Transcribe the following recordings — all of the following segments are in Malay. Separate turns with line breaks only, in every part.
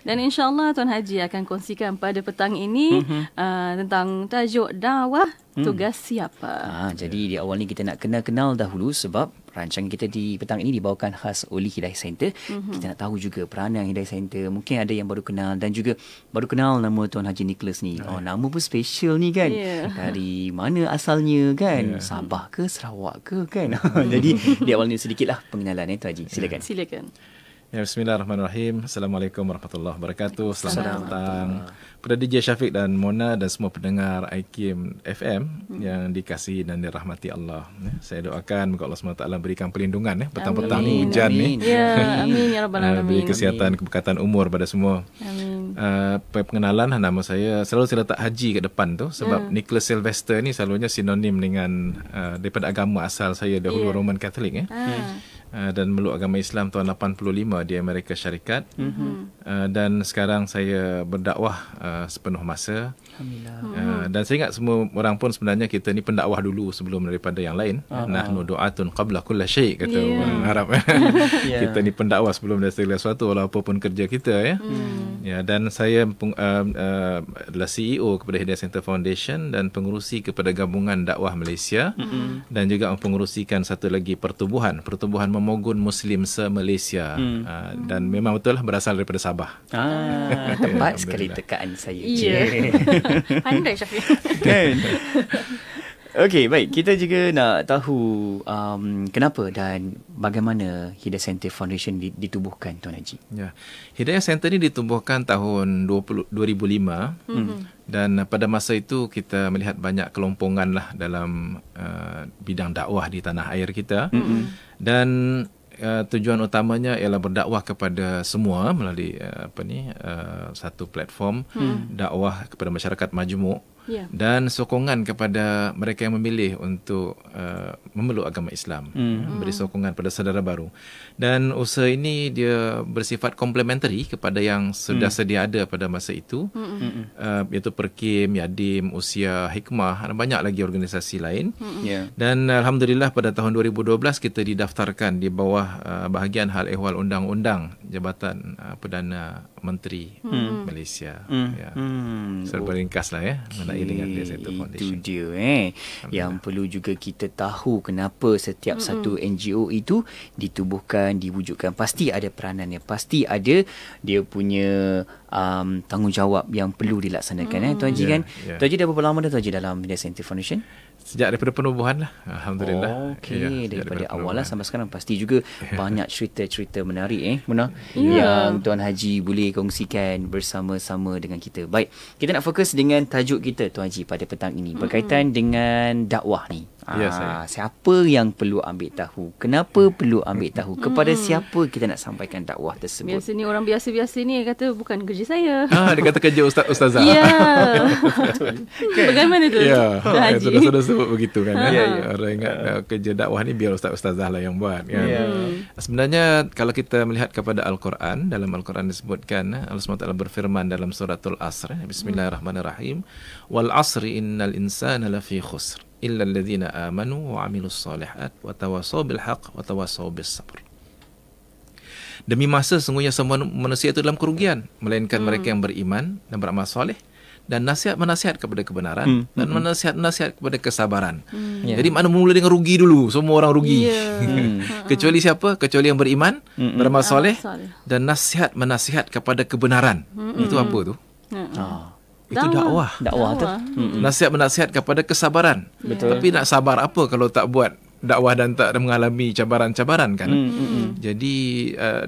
Dan insyaAllah Tuan Haji akan kongsikan pada petang ini tentang tajuk dakwah tugas siapa.
Jadi di awal ni kita nak kenal dahulu sebab rancangan kita di petang ini dibawakan khas oleh Hidayah Center. Kita nak tahu juga peranan Hidayah Center. Mungkin ada yang baru kenal dan juga baru kenal nama Tuan Haji Nicholas ni. Nama pun special ni kan. Dari mana asalnya kan? Sabah ke Sarawak ke kan? Jadi di awal ni sedikitlah pengenalan Tuan Haji.
Silakan.
Ya, bismillahirrahmanirrahim. Assalamualaikum warahmatullahi wabarakatuh. Selamat datang kepada DJ Syafiq dan Mona dan semua pendengar IKIM FM yang dikasihi dan dirahmati Allah. Saya doakan moga Allah SWT berikan perlindungan petang-petang ni hujan ni.
Ya, amin ya rabbal alamin.
Beri kesihatan, keberkatan umur pada semua.
Amin.
Pengenalan, nama saya selalu saya letak haji kat depan tu sebab Nicholas Sylvester ni selalunya sinonim dengan daripada agama asal saya dahulu Roman Catholic dan meluk agama Islam tahun 85 di Amerika Syarikat. Dan sekarang saya berdakwah sepenuh masa. Alhamdulillah. Dan saya ingat semua orang pun sebenarnya kita ni pendakwah dulu sebelum daripada yang lain. Nahnu du'atun qabla kulli syai' kata orang Arab. Kita ni pendakwah sebelum dari segala sesuatu walau apapun kerja kita ya. Dan saya adalah CEO kepada Hidayah Center Foundation dan pengurusi kepada Gabungan Dakwah Malaysia dan juga mempengurusikan satu lagi pertubuhan Memogun Muslim se-Malaysia. Dan memang betul lah berasal daripada Sabah.
Tepat sekali tekaan saya.
Pandai Syafiq.
Kan? Okey, baik. Kita juga nak tahu kenapa dan bagaimana Hidayah Center Foundation ditubuhkan, Tuan Haji.
Ya. Hidayah Center ni ditubuhkan tahun 2005 dan pada masa itu kita melihat banyak kelompongan lah dalam bidang dakwah di tanah air kita. Dan tujuan utamanya ialah berdakwah kepada semua melalui satu platform dakwah kepada masyarakat majmuk dan sokongan kepada mereka yang memilih untuk memeluk agama Islam, beri sokongan pada saudara baru. Dan usaha ini dia bersifat komplementari kepada yang sudah sedia ada pada masa itu, iaitu Perkim, Yadim, Usia, Hikmah, dan banyak lagi organisasi lain. Dan Alhamdulillah pada tahun 2012 kita didaftarkan di bawah bahagian hal ehwal undang-undang Jabatan Perdana Menteri Malaysia. Serba ringkaslah ya mengenai dengan Hidayah Center Foundation.
Itu dia yang perlu juga kita tahu kenapa setiap satu NGO itu ditubuhkan, diwujudkan. Pasti ada peranannya, pasti ada dia punya tanggungjawab yang perlu dilaksanakan. Tuan Haji kan? Tuan Haji dah berapa lama dah Tuan Haji dalam Hidayah Center Foundation?
Sejak daripada penubuhan lah. Alhamdulillah.
Okey, daripada awal lah sampai sekarang pasti juga banyak cerita-cerita menarik Muna yang Tuan Haji boleh kongsikan bersama-sama dengan kita. Baik, kita nak fokus dengan tajuk kita Tuan Haji pada petang ini berkaitan dengan dakwah ni. Siapa yang perlu ambil tahu? Kenapa perlu ambil tahu? Kepada siapa kita nak sampaikan dakwah tersebut?
Biasanya orang biasa-biasa ni kata bukan kerja saya.
Dia kata kerja ustazah.
Ya. Bagaimana tu?
Ya. Sudah sebut begitu kan. Orang ingat kerja dakwah ni biar ustazah lah yang buat kan. Sebenarnya kalau kita melihat kepada Al-Quran, dalam Al-Quran disebutkan Allah SWT berfirman dalam suratul Asr, Bismillahirrahmanirrahim, wal asri innal insana lafi khusr illa alladhina amanu wa amilus solihat wa tawasaw bil haqq wa tawasaw bis sabr. Demi masa sesungguhnya semua manusia itu dalam kerugian melainkan mereka yang beriman dan beramal soleh dan nasihat-menasihat kepada kebenaran dan menasihat-nasihat kepada kesabaran. Jadi mana mula dengan rugi dulu, semua orang rugi. Kecuali siapa? Kecuali yang beriman, beramal soleh dan nasihat-menasihat kepada kebenaran. Itu apa tu? Itu dakwah
tu.
Nasihat-menasihat kepada kesabaran. Tapi nak sabar apa kalau tak buat dakwah dan tak mengalami cabaran-cabaran kan? Jadi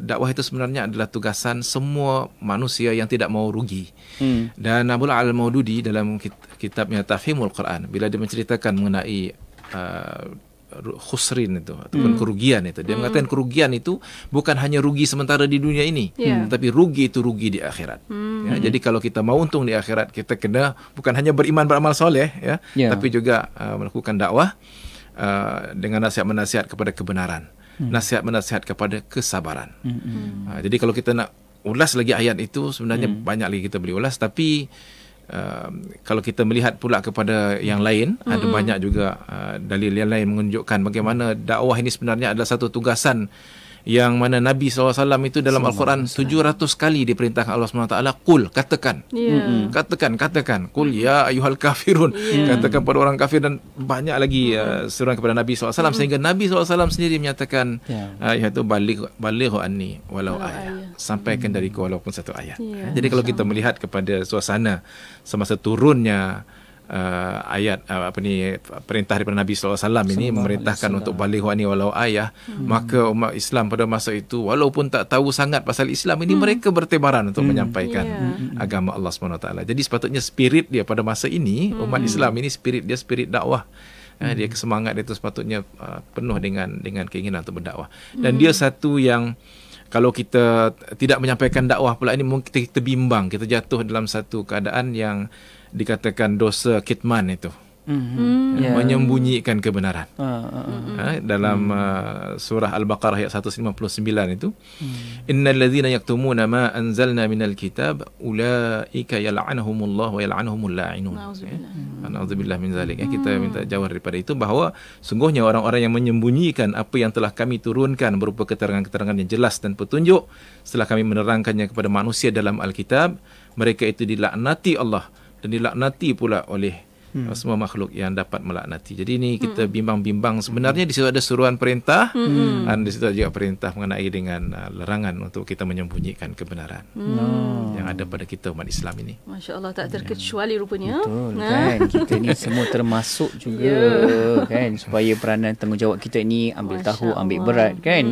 dakwah itu sebenarnya adalah tugasan semua manusia yang tidak mau rugi. Dan Abdul Al-Maududi dalam kitabnya Tafhimul Quran, bila dia menceritakan mengenai khusrin itu ataupun kerugian itu, dia mengatakan kerugian itu bukan hanya rugi sementara di dunia ini, tapi rugi itu rugi di akhirat. Jadi kalau kita mau untung di akhirat, kita kena bukan hanya beriman beramal soleh tapi juga melakukan dakwah dengan nasihat-menasihat kepada kebenaran, nasihat-menasihat kepada kesabaran. Jadi kalau kita nak ulas lagi ayat itu, sebenarnya banyak lagi kita boleh ulas, tapi kalau kita melihat pula kepada yang lain, ada banyak juga dalil yang lain menunjukkan bagaimana dakwah ini sebenarnya adalah satu tugasan yang mana Nabi SAW itu dalam Al-Quran 700 kali diperintahkan Allah SWT, qul, katakan. Katakan, qul ya ayyuhal kafirun. Katakan pada orang kafir, dan banyak lagi seruan kepada Nabi SAW, sehingga Nabi SAW sendiri menyatakan iaitu baligh anni walau ayat. Sampaikan dariku walaupun satu ayat. Jadi kalau kita melihat kepada suasana semasa turunnya ayat perintah daripada Nabi SAW ini memerintahkan untuk baligh anni walau ayah, maka umat Islam pada masa itu walaupun tak tahu sangat pasal Islam ini, mereka bertebaran untuk menyampaikan agama Allah SWT. Jadi sepatutnya spirit dia pada masa ini, umat Islam ini spirit dia spirit dakwah. Dia semangat dia itu sepatutnya penuh dengan keinginan untuk berdakwah. Dan dia satu yang kalau kita tidak menyampaikan dakwah pula ini, mungkin kita bimbang, kita jatuh dalam satu keadaan yang dikatakan dosa kitman itu, menyembunyikan kebenaran. Dalam surah Al-Baqarah ayat 159 itu, innal ladzina yaktumuna ma anzalna minal kitab ulaika yal'anuhumullah wa yal'anuhumul la'inun. Na'udzubillah min zalik. Kita minta jauh daripada itu, bahawa sungguhnya orang-orang yang menyembunyikan apa yang telah kami turunkan berupa keterangan-keterangan yang jelas dan petunjuk setelah kami menerangkannya kepada manusia dalam Al-Kitab, mereka itu dilaknati Allah dan dilaknati pula oleh semua makhluk yang dapat melaknati. Jadi ini kita bimbang-bimbang. Sebenarnya di situ ada suruhan perintah, dan di situ juga perintah mengenai dengan larangan untuk kita menyembunyikan kebenaran yang ada pada kita umat Islam ini.
Masya Allah, tak terkecuali rupanya.
Betul kan, kita ni semua termasuk juga kan, supaya peranan tanggungjawab kita ni ambil tahu, ambil berat kan.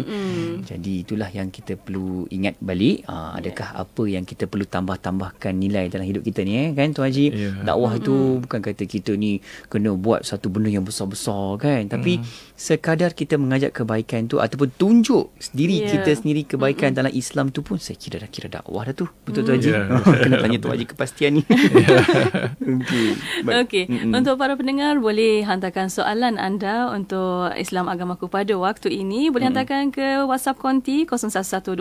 Jadi itulah yang kita perlu ingat balik. Adakah apa yang kita perlu tambah-tambahkan nilai dalam hidup kita ni kan Tuan Haji? Dakwah tu bukan kata kita ni kena buat satu benda yang besar-besar kan, tapi sekadar kita mengajak kebaikan tu ataupun tunjuk diri kita sendiri kebaikan dalam Islam tu pun, saya kira dah kira dakwah dah tu. Betul Tuan Haji? Kena tanya Tuan Haji kepastian ni.
Okey. Untuk para pendengar, boleh hantarkan soalan anda untuk Islam Agamaku pada waktu ini. Boleh hantarkan ke WhatsApp konti 0129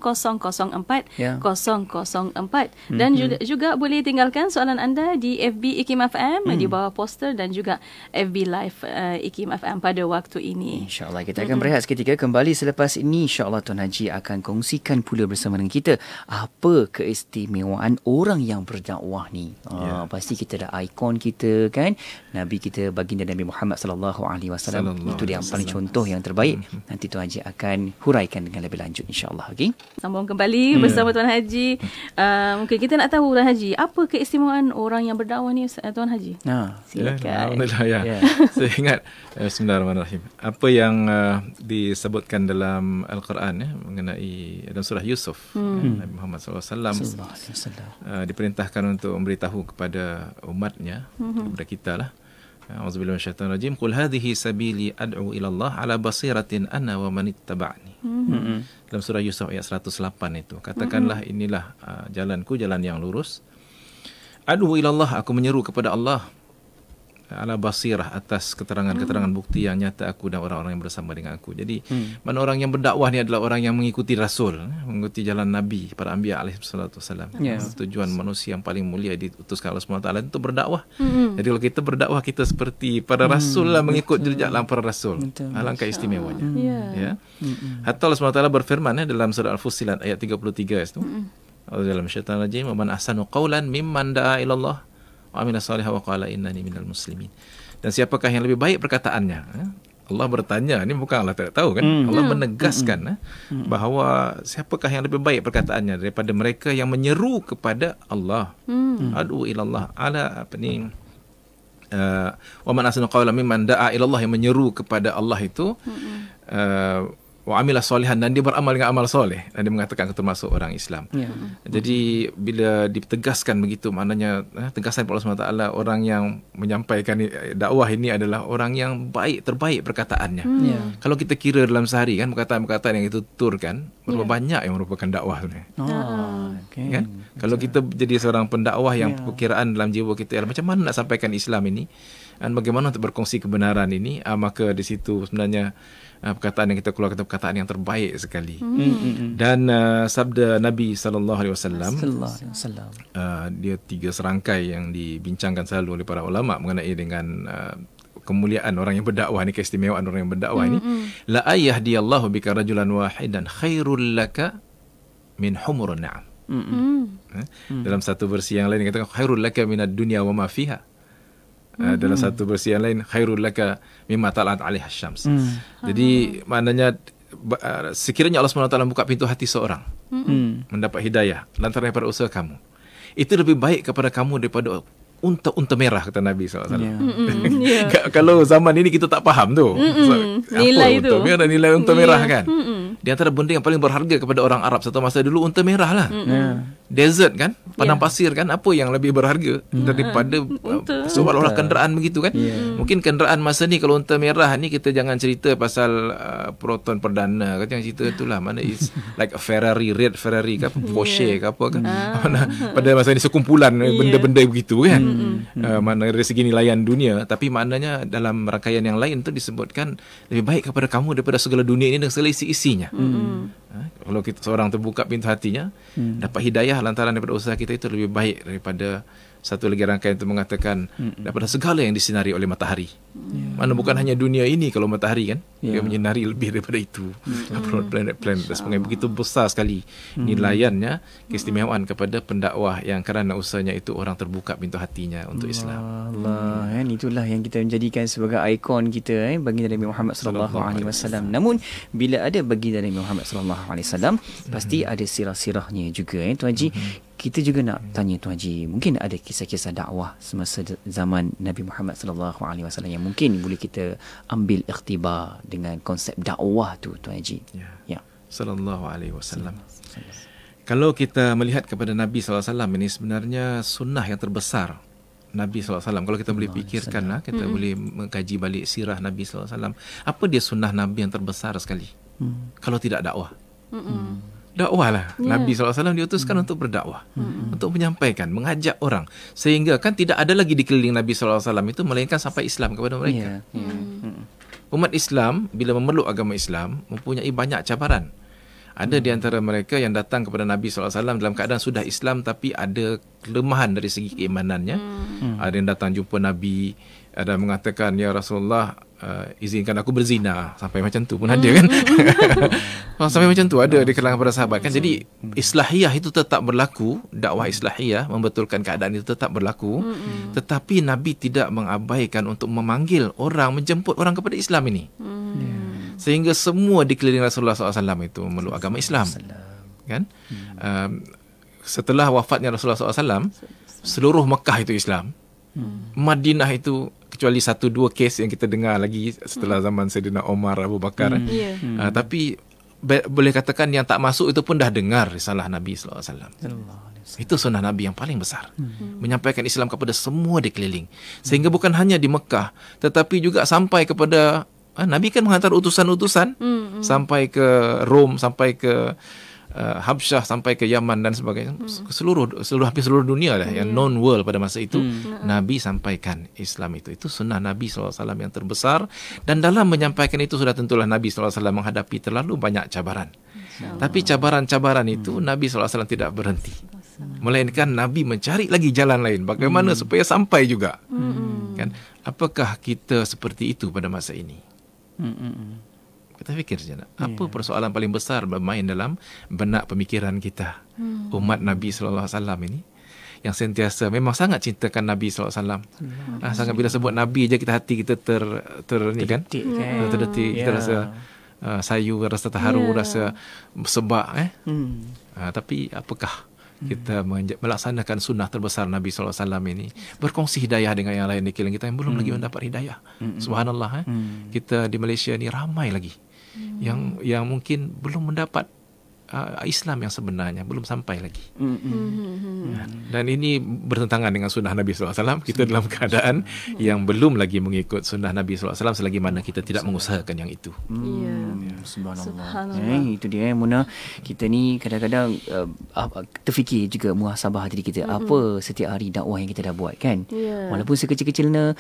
004 dan juga boleh tinggalkan soalan anda di FB IKIM FM di bawah poster, dan juga FB Live IKIM FM pada waktu ini.
InsyaAllah kita akan berehat seketika. Kembali selepas ini, insyaAllah Tuan Haji akan kongsikan pula bersama dengan kita apa keistimewaan orang yang berdakwah ni. Pasti kita ada ikon kita kan, Nabi kita, baginda Nabi Muhammad SAW. Itu dia paling contoh yang terbaik. Nanti Tuan Haji akan huraikan dengan lebih lanjut insyaAllah. Okay?
Sambung kembali bersama Tuan Haji. Mungkin kita nak tahu Tuan Haji, apa keistimewaan orang yang berdakwah ni Tuan Haji? Silakan.
Saya ingat Bismillahirrahmanirrahim. Apa yang disebutkan dalam Al-Quran mengenai dalam surah Yusuf, Nabi Muhammad SAW diperintahkan untuk memberitahu kepada umatnya, kepada kita lah. Auzubillahi minasyaitanir rajim. Qul hadhihi sabili ad'u ila Allah ala basiratin ana wa man ittaba'ani. Dalam surah Yusuf ayat 108 itu, katakanlah inilah jalanku, jalan yang lurus. Ad'u ila Allah, aku menyeru kepada Allah, ala basirah, atas keterangan-keterangan bukti yang nyata aku dan orang-orang yang bersama dengan aku. Jadi mana orang yang berdakwah ni adalah orang yang mengikuti Rasul, mengikuti jalan Nabi, para Anbiya alaihi salatu wasallam. Tujuan manusia yang paling mulia diutuskan Allah SWT untuk berdakwah. Jadi kalau kita berdakwah, kita seperti para Rasul lah, mengikut jejak para Rasul. Alangkah istimewanya. Hatta Allah SWT berfirman dalam surah Al-Fussilat ayat 33 itu, dalam syaitan rajim, wa man ahsanu qawlan mimman da'a ila Allah wa amila salihah wa qala innani minal muslimin. Dan siapakah yang lebih baik perkataannya? Allah bertanya, ini bukan Allah tak tahu kan? Allah menegaskan bahawa siapakah yang lebih baik perkataannya daripada mereka yang menyeru kepada Allah. Ad'u ilallah ala wa man ahsanu qawlan mimman da'a ila Allah, yang menyeru kepada Allah itu wa amila salihan, dan dia beramal dengan amal soleh, dan dia mengatakan aku termasuk orang Islam. Jadi bila ditegaskan begitu, maknanya tegasan Allah SWT, orang yang menyampaikan dakwah ini adalah orang yang baik, terbaik perkataannya. Kalau kita kira dalam sehari kan, perkataan-perkataan yang kita tuturkan, berapa banyak yang merupakan dakwah sebenarnya. Kan? Kalau kita jadi seorang pendakwah yang perkiraan dalam jiwa kita ialah macam mana nak sampaikan Islam ini, dan bagaimana untuk berkongsi kebenaran ini, maka di situ sebenarnya perkataan yang kita keluarkan perkataan yang terbaik sekali. Dan sabda Nabi SAW, dia 3 serangkai yang dibincangkan selalu oleh para ulama mengenai dengan kemuliaan orang yang berdakwah ni, keistimewaan orang yang berdakwah ni, la ayahdiyallahu bika rajulan wahidan khairul laka min humurun na'am. Dalam satu versi yang lain katakan khairul laka minad dunya wa ma fiha. Dalam satu versi yang lain khairul laka mimma tala'at 'alaiha syams. Jadi maknanya sekiranya Allah SWT buka pintu hati seorang mendapat hidayah lantaran daripada usaha kamu, itu lebih baik kepada kamu daripada unta merah, kata Nabi SAW. Kalau zaman ini kita tak faham tu
nilai tu,
nilai unta merah kan. Di antara benda yang paling berharga kepada orang Arab satu masa dulu, unta merah lah. Desert kan, padang pasir kan, apa yang lebih berharga daripada seolah-olah kenderaan begitu kan. Mungkin kenderaan masa ni, kalau unta merah ni, kita jangan cerita pasal Proton perdana, jangan cerita itulah, mana is like a Ferrari, red Ferrari ke apa, Porsche ke apa kan. Pada masa ni sekumpulan benda-benda begitu kan. Mana dari segi nilaian dunia, tapi maknanya dalam rangkaian yang lain tu disebutkan lebih baik kepada kamu daripada segala dunia ini dan segala isi-isinya. Kalau kita, seorang terbuka pintu hatinya, dapat hidayah lantaran daripada usaha kita, itu lebih baik daripada satu lagi rangkaian itu mengatakan daripada segala yang disinari oleh matahari. Mana bukan hanya dunia ini, kalau matahari kan dia menyinari lebih daripada itu. Planet-planet dan sebagainya, begitu besar sekali nilaiannya, keistimewaan kepada pendakwah yang kerana usahanya itu orang terbuka pintu hatinya untuk Islam.
Allah, itulah yang kita menjadikan sebagai ikon kita, baginda Nabi Muhammad sallallahu alaihi wasallam. Namun bila ada baginda Nabi Muhammad sallallahu alaihi wasallam, pasti ada sirah-sirahnya juga, Tuan Haji. Kita juga nak tanya Tuan Haji, mungkin ada kisah-kisah dakwah semasa zaman Nabi Muhammad sallallahu alaihi wasallam yang mungkin boleh kita ambil ikhtibar dengan konsep dakwah tu, Tuan Haji. Ya.
Sallallahu alaihi wasallam. Kalau kita melihat kepada Nabi sallallahu alaihi wasallam, ini sebenarnya sunnah yang terbesar Nabi sallallahu alaihi wasallam. Kalau kita boleh fikirkanlah, kita boleh mengkaji balik sirah Nabi sallallahu alaihi wasallam. Apa dia sunnah Nabi yang terbesar sekali? Kalau tidak dakwah. Dakwah lah. Nabi SAW diutuskan untuk berdakwah, untuk menyampaikan, mengajak orang, sehingga kan tidak ada lagi di keliling Nabi SAW itu melainkan sampai Islam kepada mereka. Umat Islam bila memeluk agama Islam mempunyai banyak cabaran. Ada di antara mereka yang datang kepada Nabi SAW dalam keadaan sudah Islam tapi ada kelemahan dari segi keimanannya. Ada yang datang jumpa Nabi, ada mengatakan, ya Rasulullah, izinkan aku berzina. Sampai macam tu pun ada kan. Sampai macam tu ada di kalangan para sahabat kan. Jadi islahiyah itu tetap berlaku, dakwah islahiyah membetulkan keadaan itu tetap berlaku. Tetapi Nabi tidak mengabaikan untuk memanggil orang, menjemput orang kepada Islam ini. Sehingga semua di keliling Rasulullah SAW itu memeluk agama Islam kan. Setelah wafatnya Rasulullah SAW, seluruh Mekah itu Islam. Madinah itu, kecuali 1-2 kes yang kita dengar lagi setelah zaman Sayyidina Omar, Abu Bakar. Tapi boleh katakan yang tak masuk itu pun dah dengar risalah Nabi SAW. Itu sunnah Nabi yang paling besar, menyampaikan Islam kepada semua di keliling. Sehingga bukan hanya di Mekah, tetapi juga sampai kepada Nabi kan menghantar utusan-utusan sampai ke Rom, sampai ke Habsyah, sampai ke Yaman dan sebagainya. Hampir seluruh dunia lah, yang known world pada masa itu, Nabi sampaikan Islam itu. Itu sunnah Nabi SAW yang terbesar. Dan dalam menyampaikan itu sudah tentulah Nabi SAW menghadapi terlalu banyak cabaran. Tapi cabaran-cabaran itu Nabi SAW tidak berhenti, melainkan Nabi mencari lagi jalan lain bagaimana supaya sampai juga. Kan? Apakah kita seperti itu pada masa ini? Kita fikir saja, apa persoalan paling besar bermain dalam benak pemikiran kita, umat Nabi SAW ini, yang sentiasa memang sangat cintakan Nabi SAW. Sangat, bila sebut Nabi je, hati kita terdetik. Kita rasa sayu, rasa terharu, rasa sebab. Tapi apakah kita melaksanakan sunnah terbesar Nabi SAW ini, berkongsi hidayah dengan yang lain di keliling kita yang belum lagi mendapat hidayah? Subhanallah, kita di Malaysia ni ramai lagi yang mungkin belum mendapat Islam yang sebenarnya, belum sampai lagi. Dan ini bertentangan dengan sunnah Nabi SAW. Kita dalam keadaan yang belum lagi mengikut sunnah Nabi SAW selagi mana kita tidak mengusahakan yang itu.
Subhanallah. Itu dia, Muna. Kita ni kadang-kadang terfikir juga muhasabah diri kita. Apa setiap hari dakwah yang kita dah buat kan. Walaupun sekecil-kecilnya,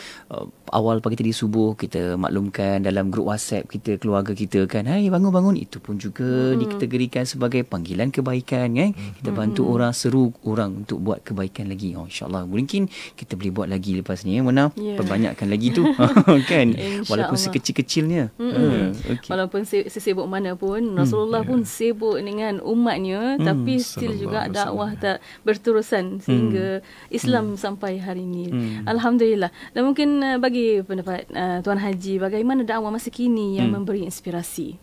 awal pagi tadi subuh kita maklumkan dalam grup WhatsApp kita, keluarga kita kan, hai bangun-bangun, itu pun juga dikategorikan sebagai panggilan kebaikan kan. Kita bantu orang, seru orang untuk buat kebaikan lagi. InsyaAllah mungkin kita boleh buat lagi lepas ni Mona. Perbanyakkan lagi tu kan. Walaupun sekecil-kecilnya.
Okay. Walaupun sesibuk mana pun Rasulullah pun sibuk dengan umatnya, tapi still juga dakwah tak berterusan sehingga Islam sampai hari ini. Alhamdulillah. Dan mungkin bagi pendapat Tuan Haji, bagaimana dakwah masa kini yang memberi inspirasi?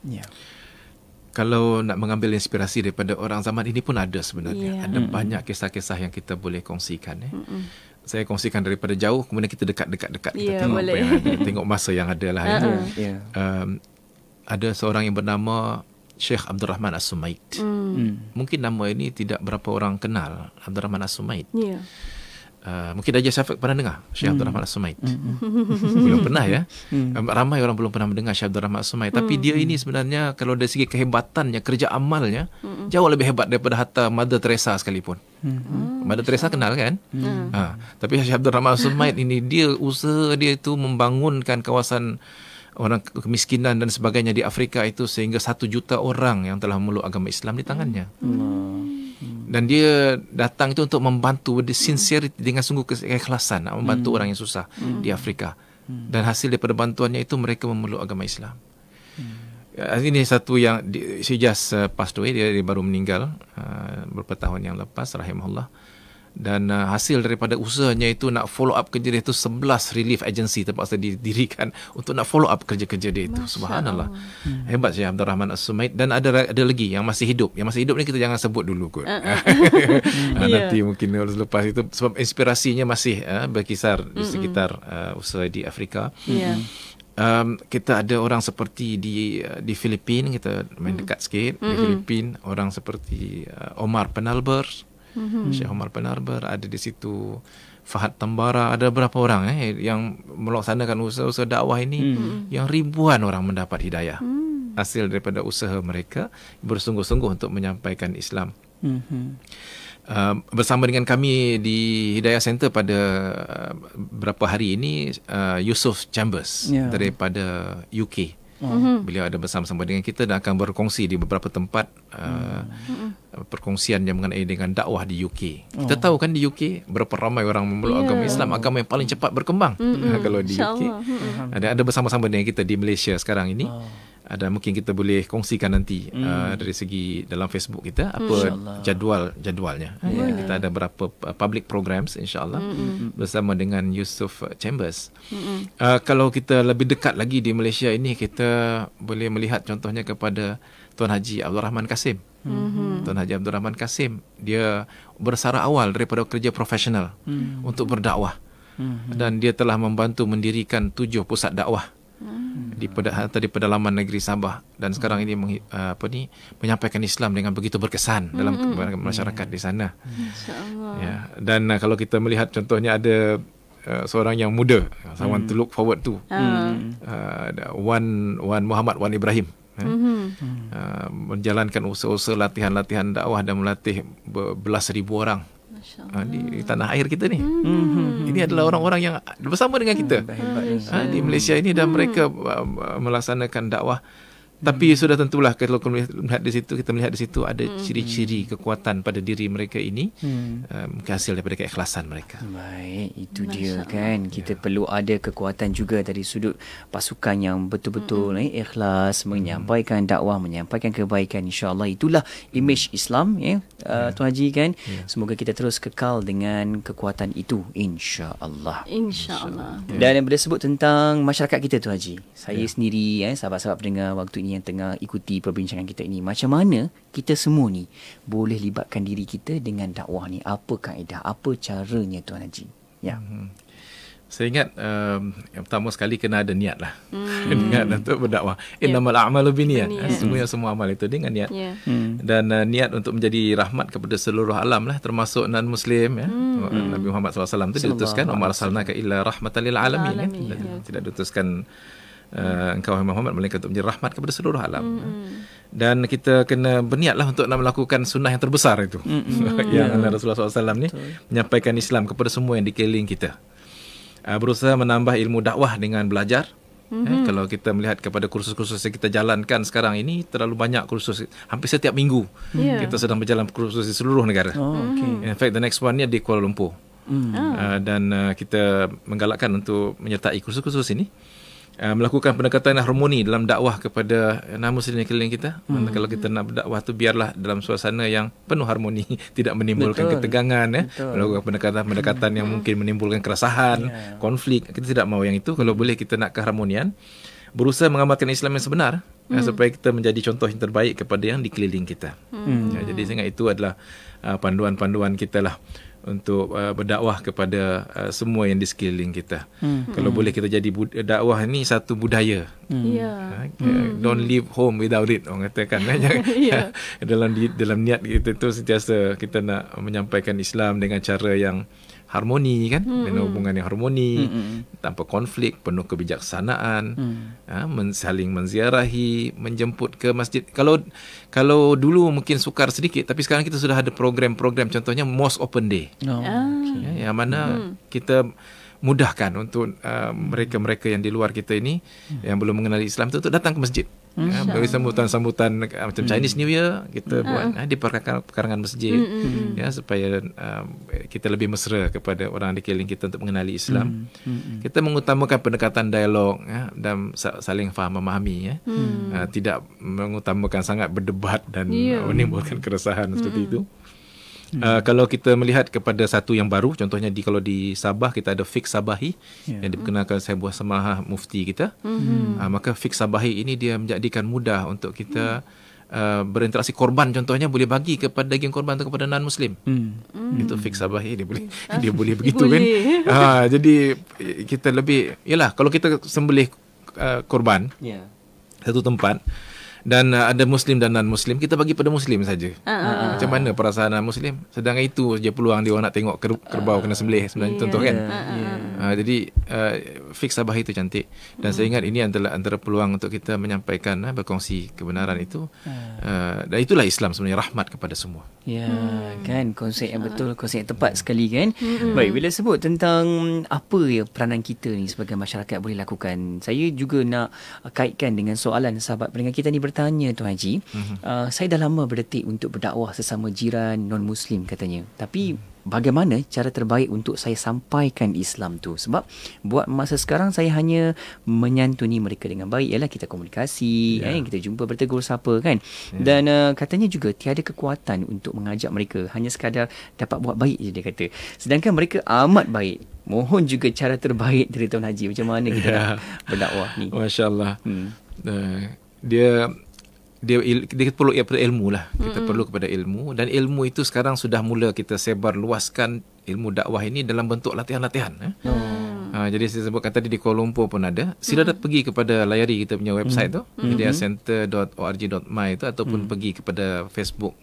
Kalau nak mengambil inspirasi daripada orang zaman ini pun ada sebenarnya. Ada banyak kisah-kisah yang kita boleh kongsikan. Saya kongsikan daripada jauh, kemudian kita dekat-dekat kita tengok apa yang ada, tengok masa yang ada lah. Ada seorang yang bernama Syekh Abdul Rahman As-Sumaid. Mungkin nama ini tidak berapa orang kenal, Abdul Rahman As-Sumaid. Mungkin Haji Syafiq pernah dengar Syekh Abdul Rahman As-Sumaid. Belum pernah ya. Ramai orang belum pernah mendengar Syekh Abdul Rahman As-Sumaid. Tapi dia ini sebenarnya kalau dari segi kehebatannya, kerja amalnya jauh lebih hebat daripada hatta Mother Teresa sekalipun. Mother Teresa kenal kan? Tapi Syekh Abdul Rahman As-Sumaid ini, dia usaha dia itu membangunkan kawasan orang kemiskinan dan sebagainya di Afrika itu sehingga 1 juta orang yang telah memeluk agama Islam di tangannya. Dan dia datang itu untuk membantu sincerity, dengan sungguh keikhlasan nak membantu orang yang susah di Afrika. Dan hasil daripada bantuannya itu mereka memeluk agama Islam. Ini satu yang she just passed away, dia baru meninggal beberapa tahun yang lepas, rahimahullah. Dan hasil daripada usahanya itu nak follow up kerja dia itu 11 relief agency terpaksa didirikan untuk nak follow up kerja-kerja dia itu. Subhanallah. Hebat Syekh Abdul Rahman As-Sumaid. Dan ada lagi yang masih hidup. Yang masih hidup ni kita jangan sebut dulu kot. Nanti mungkin lepas itu, sebab inspirasinya masih berkisar di sekitar usaha di Afrika. Kita ada orang seperti di Filipina, kita main dekat sikit. Di Filipina orang seperti Omar Penalber, Syekh Omar Penarber ada di situ, Fahad Tambara, ada berapa orang yang melaksanakan usaha-usaha dakwah ini, yang ribuan orang mendapat hidayah hasil daripada usaha mereka bersungguh-sungguh untuk menyampaikan Islam. Bersama dengan kami di Hidayah Center pada beberapa hari ini, Yusuf Chambers daripada UK. Beliau ada bersama-sama dengan kita dan akan berkongsi di beberapa tempat perkongsian yang mengenai dengan dakwah di UK. Kita tahu kan di UK berapa ramai orang memeluk agama Islam, agama yang paling cepat berkembang. Kalau di UK ada bersama-sama dengan kita di Malaysia sekarang ini. Ada mungkin kita boleh kongsikan nanti dari segi dalam Facebook kita apa jadualnya. Kita ada berapa public programs insya-Allah bersama dengan Yusuf Chambers. Kalau kita lebih dekat lagi di Malaysia ini, kita boleh melihat contohnya kepada Tuan Haji Abdul Rahman Kasim. Tuan Haji Abdul Rahman Kasim, dia bersara awal daripada kerja profesional untuk berdakwah. Dan dia telah membantu mendirikan 7 pusat dakwah di pedalaman negeri Sabah, dan sekarang ini menyampaikan Islam dengan begitu berkesan dalam masyarakat di sana. Ya, dan kalau kita melihat contohnya ada seorang yang muda, someone to look forward to, Wan Muhammad Wan Ibrahim, menjalankan usaha-usaha latihan dakwah dan melatih belas ribu orang di tanah air kita ni. Ini adalah orang-orang yang bersama dengan kita di Malaysia ini, dan mereka melaksanakan dakwah. Tapi sudah tentulah kalau kita melihat di situ ada ciri-ciri kekuatan pada diri mereka ini, hasil daripada keikhlasan mereka.
Baik, itu dia kan. Kita perlu ada kekuatan juga dari sudut pasukan yang betul-betul ikhlas menyampaikan dakwah, menyampaikan kebaikan. InsyaAllah itulah image Islam Tuan Haji kan. Semoga kita terus kekal dengan kekuatan itu, insya-Allah.
Insya-Allah.
Dan bila sebut tentang masyarakat kita Tuan Haji, saya sendiri sahabat-sahabat pendengar waktu ini yang tengah ikuti perbincangan kita ini, macam mana kita semua ni boleh libatkan diri kita dengan dakwah ni? Apa kaedah, apa caranya Tuan Haji?
Saya ingat yang pertama sekali kena ada niat lah. Niat untuk berdakwah. Innamal a'malu binniyat. Semua amal itu dengan niat. Dan niat untuk menjadi rahmat kepada seluruh alam lah, termasuk non-Muslim. Nabi Muhammad SAW itu diutuskan, Wa ma arsalnaka illa rahmatan lil alamin. Tidak diutuskan engkau Muhammad melainkan untuk menjadi rahmat kepada seluruh alam. Dan kita kena berniatlah untuk nak melakukan sunnah yang terbesar itu. Yang Rasulullah SAW ni menyampaikan Islam kepada semua yang di keliling kita. Berusaha menambah ilmu dakwah dengan belajar, Kalau kita melihat kepada kursus-kursus yang kita jalankan sekarang ini, terlalu banyak kursus. Hampir setiap minggu kita sedang berjalan kursus di seluruh negara. In fact, the next one ni di Kuala Lumpur. Dan kita menggalakkan untuk menyertai kursus-kursus ini, melakukan pendekatan harmoni dalam dakwah kepada non-Muslim di keliling kita. Kalau kita nak berdakwah tu, biarlah dalam suasana yang penuh harmoni, tidak menimbulkan ketegangan, melakukan pendekatan-pendekatan yang mungkin menimbulkan keresahan, konflik. Kita tidak mahu yang itu. Kalau boleh kita nak keharmonian, berusaha mengamalkan Islam yang sebenar, supaya kita menjadi contoh yang terbaik kepada yang di keliling kita. Jadi saya ingat itu adalah panduan-panduan kita lah untuk berdakwah kepada semua yang di sekeliling kita. Kalau boleh kita jadi dakwah ni satu budaya. Don't leave home without it, orang katakan. Dalam niat kita tu sentiasa kita nak menyampaikan Islam dengan cara yang harmoni, kan, dengan hubungan yang harmoni, tanpa konflik, penuh kebijaksanaan, saling menziarahi, menjemput ke masjid. Kalau dulu mungkin sukar sedikit, tapi sekarang kita sudah ada program-program, contohnya Mosque Open Day, yang mana kita mudahkan untuk mereka-mereka yang di luar kita ini, yang belum mengenali Islam itu, untuk datang ke masjid. Bagi sambutan-sambutan macam Chinese New Year kita buat di perkarangan masjid, supaya kita lebih mesra kepada orang di keliling kita untuk mengenali Islam. Kita mengutamakan pendekatan dialog, dan saling faham memahami, tidak mengutamakan sangat berdebat dan menimbulkan keresahan seperti itu. Kalau kita melihat kepada satu yang baru, contohnya kalau di Sabah kita ada Fiqh Sabahi, yang diperkenalkan sebuah samaha mufti kita. Maka Fiqh Sabahi ini dia menjadikan mudah untuk kita berinteraksi. Korban contohnya boleh bagi kepada daging korban tu kepada non-Muslim. Itu Fiqh Sabahi, dia boleh begitu, kan. Jadi kita lebih, yalah, kalau kita sembelih korban satu tempat, dan ada Muslim dan non-Muslim, kita bagi pada Muslim saja. Macam mana perasaan non-Muslim? Sedangkan itu je peluang dia orang nak tengok kerbau kena sembelih sebenarnya, contoh, kan. Jadi Fiqh Sabah itu cantik. Dan saya ingat ini antara peluang untuk kita menyampaikan, berkongsi kebenaran itu. Dan itulah Islam sebenarnya, rahmat kepada semua.
Kan, konsep yang betul, konsep yang tepat sekali, kan. Baik, bila sebut tentang apa peranan kita ni sebagai masyarakat boleh lakukan, saya juga nak kaitkan dengan soalan sahabat pendengar kita ni bertanya, Tuan Haji, saya dah lama berdetik untuk berdakwah sesama jiran non-Muslim, katanya. Tapi bagaimana cara terbaik untuk saya sampaikan Islam tu? Sebab buat masa sekarang saya hanya menyantuni mereka dengan baik. Ialah kita komunikasi, kita jumpa, bertegur sapa, kan. Dan katanya juga tiada kekuatan untuk mengajak mereka, hanya sekadar dapat buat baik je, dia kata. Sedangkan mereka amat baik. Mohon juga cara terbaik dari Tuan Haji, macam mana kita nak berdakwah ni?
Masya Allah. Dia perlu ilmu lah. Kita perlu kepada ilmu, dan ilmu itu sekarang sudah mula kita sebar luaskan ilmu dakwah ini dalam bentuk latihan-latihan. Jadi saya sebutkan tadi di Kuala Lumpur pun ada. Sila pergi kepada, layari kita punya website tu, hidayahcenter.org.my tu, ataupun pergi kepada Facebook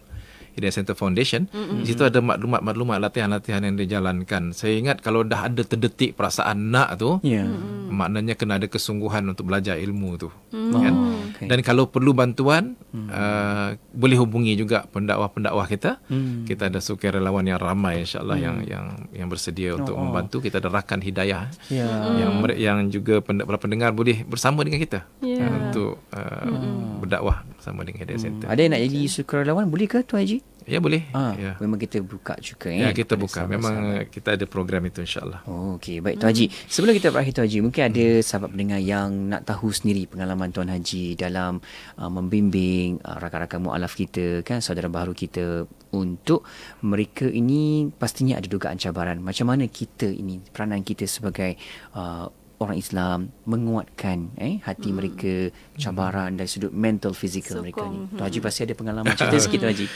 Hidayah Center Foundation. Di situ ada maklumat-maklumat latihan-latihan yang dijalankan. Saya ingat kalau dah ada terdetik perasaan nak tu, maknanya kena ada kesungguhan untuk belajar ilmu tu, kan? Dan kalau perlu bantuan, boleh hubungi juga pendakwah-pendakwah kita. Kita ada sukarelawan yang ramai, insya-Allah, yang bersedia untuk membantu. Kita ada rakan hidayah yang juga para pendengar boleh bersama dengan kita untuk berdakwah bersama dengan Hidayah Center.
Ada yang nak jadi sukarelawan, boleh ke, Tuan Haji?
Ya, boleh.
Memang kita buka juga,
kita buka. Memang kita ada program itu, insya-Allah.
Okey, baik, Tuan Haji. Sebelum kita berakhir, Tuan Haji, mungkin ada sahabat pendengar yang nak tahu sendiri pengalaman Tuan Haji dalam membimbing rakan-rakan mualaf kita, kan, saudara baharu kita. Untuk mereka ini pastinya ada dugaan cabaran. Macam mana kita ini, peranan kita sebagai orang Islam, menguatkan hati mereka, cabaran dari sudut mental, fizikal mereka ni. Tuan Haji pasti ada pengalaman, cerita sikit, Tuan Haji.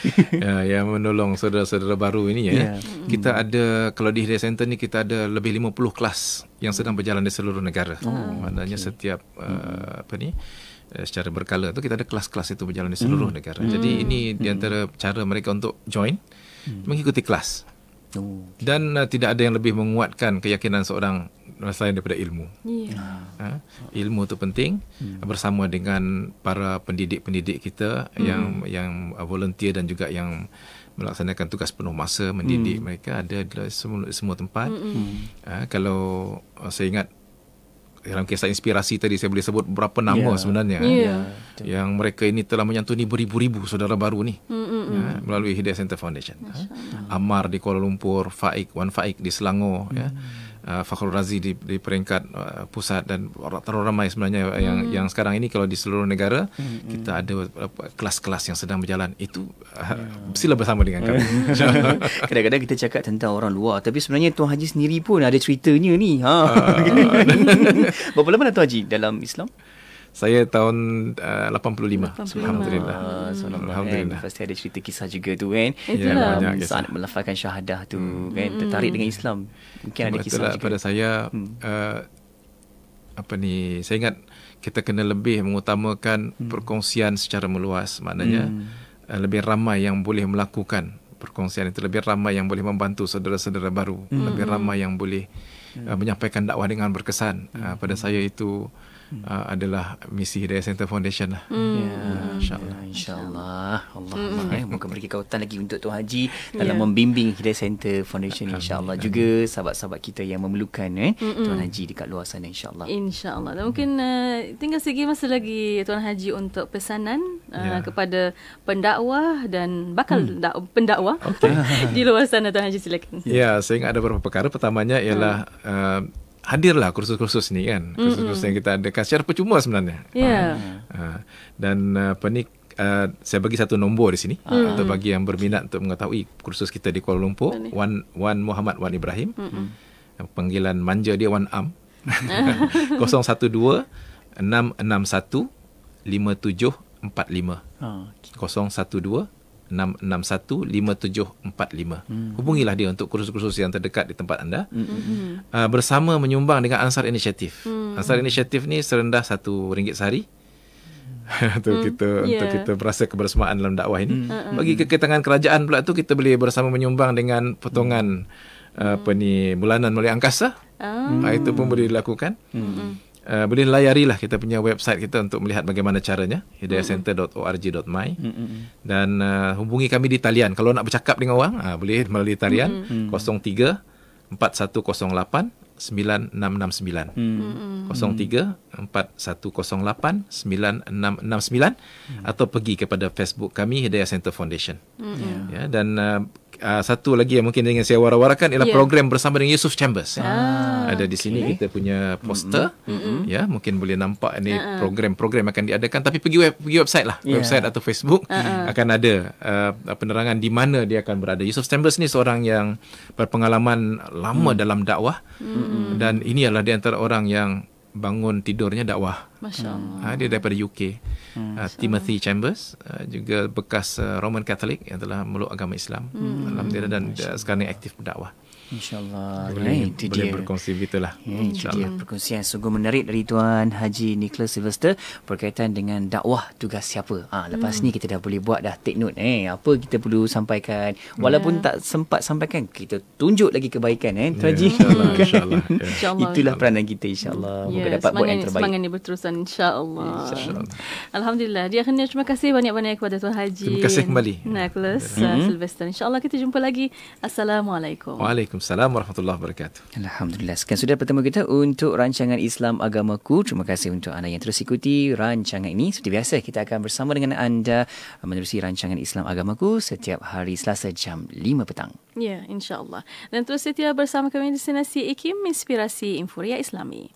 Yang menolong saudara-saudara baru ini, kita ada, kalau di Hidayah Center ni kita ada lebih 50 kelas yang sedang berjalan di seluruh negara. Maknanya setiap secara berkala tu kita ada kelas-kelas itu berjalan di seluruh negara. Jadi ini di antara cara mereka untuk join, mengikuti kelas. Dan tidak ada yang lebih menguatkan keyakinan seorang selain daripada ilmu. Ilmu itu penting, bersama dengan para pendidik-pendidik kita yang volunteer dan juga yang melaksanakan tugas penuh masa mendidik mereka, ada di semua tempat. Kalau saya ingat dalam kisah inspirasi tadi saya boleh sebut beberapa nama sebenarnya. Yang mereka ini telah menyantuni beribu-ribu saudara baru ni melalui Hidayah Center Foundation. Ammar di Kuala Lumpur, Wan Faik di Selangor, Fakhrul Razi di peringkat pusat, dan terlalu ramai sebenarnya yang sekarang ini kalau di seluruh negara kita ada kelas-kelas yang sedang berjalan. Itu sila bersama dengan kami.
Kadang-kadang kita cakap tentang orang luar, tapi sebenarnya Tuan Haji sendiri pun ada ceritanya ni. Berapa lama dah Tuan Haji dalam Islam?
Saya tahun 85. Alhamdulillah.
Alhamdulillah. Pasti ada cerita kisah juga tu kan.
Itulah.
Saat melafalkan syahadah tu kan, tertarik dengan Islam. Mungkin ada kisah juga.
Pada saya saya ingat kita kena lebih mengutamakan perkongsian secara meluas. Maknanya lebih ramai yang boleh melakukan perkongsian itu, lebih ramai yang boleh membantu saudara-saudara baru, lebih ramai yang boleh menyampaikan dakwah dengan berkesan. Pada saya itu adalah misi Hidayah Center Foundation lah. InsyaAllah. Moga beri kekuatan lagi untuk Tuan Haji dalam membimbing Hidayah Center Foundation, insyaAllah. Juga sahabat-sahabat kita yang memerlukan Tuan Haji dekat luar sana, insyaAllah.
InsyaAllah. Dan mungkin tinggal sedikit masa lagi Tuan Haji untuk pesanan kepada pendakwah dan bakal pendakwah di luar sana. Tuan Haji silakan.
Ya, saya ingat ada beberapa perkara. Pertamanya ialah hadirlah kursus-kursus ni kan. Kursus-kursus yang kita adakan secara percuma sebenarnya. Dan saya bagi satu nombor di sini untuk bagi yang berminat untuk mengetahui kursus kita di Kuala Lumpur. Wan Muhammad Wan Ibrahim. Panggilan manja dia Wan Am. 012 661 5745. 012 661-5745. Hubungilah dia untuk kursus-kursus yang terdekat di tempat anda. Bersama menyumbang dengan Ansar Initiative. Ansar Initiative ni serendah RM1 sehari. Untuk kita berasa kebersamaan dalam dakwah ini. Bagi keketangan kerajaan pula tu, kita boleh bersama menyumbang dengan potongan bulanan melalui angkasa. Itu pun boleh dilakukan. Boleh layarilah kita punya website kita untuk melihat bagaimana caranya, hidayahcenter.org.my. Dan hubungi kami di talian. Kalau nak bercakap dengan orang, boleh melalui talian 03 4108 9669. 03 4108 9669. Atau pergi kepada Facebook kami, Hidayah Center Foundation. Dan satu lagi yang mungkin ingin saya warawarakan ialah program bersama dengan Yusuf Chambers. Ada di sini kita punya poster. Mungkin boleh nampak ini program-program akan diadakan, tapi pergi website lah. Website atau Facebook akan ada penerangan di mana dia akan berada. Yusuf Chambers ni seorang yang berpengalaman lama dalam dakwah, dan ini adalah di antara orang yang bangun tidurnya dakwah.
Masya-Allah.
Dia daripada UK. Timothy Chambers, juga bekas Roman Catholic yang telah meluk agama Islam. Alhamdulillah, dan sekarang ni aktif berdakwah.
InsyaAllah.
Boleh berkongsi begitulah.
Itu dia perkongsian sungguh menarik dari Tuan Haji Nicholas Sylvester berkaitan dengan dakwah tugas siapa. Lepas ni kita dah boleh buat, dah take note apa kita perlu sampaikan. Walaupun tak sempat sampaikan, kita tunjuk lagi kebaikan Tuan Haji.
InsyaAllah.
Itulah peranan kita, insyaAllah. Moga dapat buat yang terbaik.
Semangat ni berterusan, insyaAllah. Alhamdulillah. Dia akhirnya terima kasih banyak-banyak kepada Tuan Haji.
Terima kasih kembali.
Nicholas Sylvester. InsyaAllah kita jumpa lagi. Assalamualaikum.
Waalaikumsalam warahmatullahi wabarakatuh.
Alhamdulillah. Sekian sudah pertama kita untuk rancangan Islam Agamaku. Terima kasih untuk anda yang terus ikuti rancangan ini. Seperti biasa, kita akan bersama dengan anda menerusi rancangan Islam Agamaku setiap hari Selasa jam 5 petang.
Ya, insyaAllah. Dan terus setia bersama kami di Destinasi IKIM, Inspirasi Inforia Islami.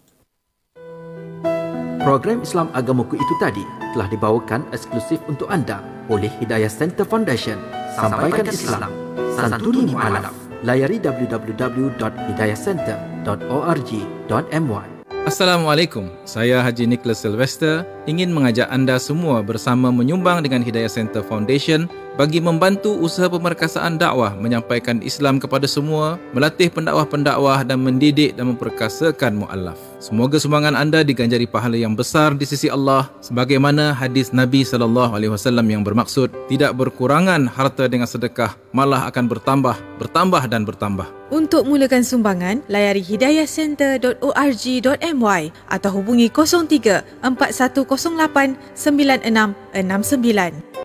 Program Islam Agamaku itu tadi telah dibawakan eksklusif untuk anda oleh Hidayah Center Foundation. Sampaikan Islam, santuni mu'alaf. Layari www.hidayahcenter.org.my.
Assalamualaikum. Saya Haji Nicholas Sylvester ingin mengajak anda semua bersama menyumbang dengan Hidayah Center Foundation bagi membantu usaha pemerkasaan dakwah, menyampaikan Islam kepada semua, melatih pendakwah-pendakwah dan mendidik dan memperkasakan mu'alaf. Semoga sumbangan anda diganjari pahala yang besar di sisi Allah, sebagaimana hadis Nabi SAW yang bermaksud, tidak berkurangan harta dengan sedekah, malah akan bertambah dan bertambah.
Untuk mulakan sumbangan, layari hidayahcenter.org.my atau hubungi 03 4108 9669.